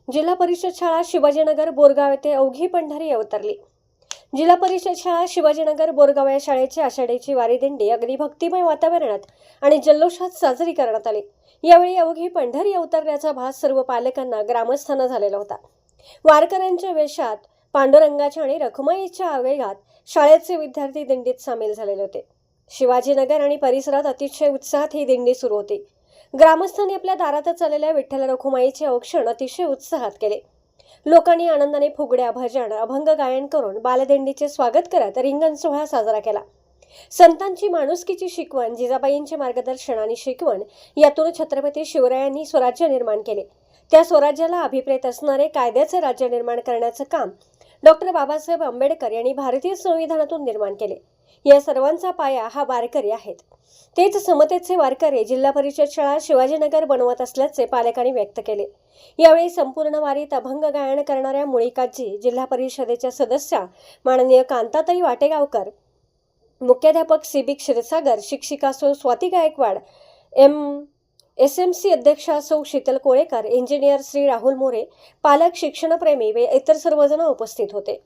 जिल्हा परिषद शाळा शिवाजीनगर बोरगाव येथे अवघी पंढरी अवतरली। जिल्हा परिषद शाळा शिवाजीनगर बोरगाव या शाळेची आषाढीची वारी दिंडी अगदी भक्तिमय वातावरणात आणि जल्लोषात साजरी करण्यात आली। यावेळी अवघी पंढरी अवतरण्याचा भास सर्व पालकांना ग्रामस्थांना झालेला होता। वारकऱ्यांच्या वेशात पांडुरंगाच्या आणि रखुमाईच्या आवेगात शाळेचे विद्यार्थी दिंडीत सामील झालेले होते। शिवाजीनगर आणि परिसरात अतिशय उत्साहात ही दिंडी सुरू होती। ग्रामस्थांनी आपल्या दारातच आलेल्या विठ्ठल रखुमाईचे औक्षण अतिशय उत्साहात केले। लोकांनी आनंदाने फुगड्या, भजन, अभंग गायन करून बालदिंडीचे स्वागत करत रिंगण सोहळा साजरा केला। संतांची माणुसकीची शिकवण, जिजाबाईंचे मार्गदर्शन आणि शिकवण यातून छत्रपती शिवरायांनी स्वराज्य निर्माण केले। त्या स्वराज्याला अभिप्रेत असणारे कायद्याचे राज्य निर्माण करण्याचे काम डॉक्टर बाबासाहेब आंबेडकर यांनी भारतीय संविधानातून निर्माण केले। या सर्वांचा पाया हा वारकरी आहेत। तेच समतेचे वारकरी जिल्हा परिषद शाळा शिवाजीनगर बनवत असल्याचे पालकांनी व्यक्त केले। यावेळी संपूर्ण वारीत अभंग गायन करणाऱ्या मुळीकाजी, जिल्हा परिषदेच्या सदस्या माननीय कांताताई वाटेगावकर, मुख्याध्यापक सीबी क्षीरसागर, शिक्षिका सौ स्वाती गायकवाड, SMC अध्यक्षा सौ शीतल कोळेकर, इंजिनियर श्री राहुल मोरे, पालक, शिक्षणप्रेमी व इतर सर्वजण उपस्थित होते।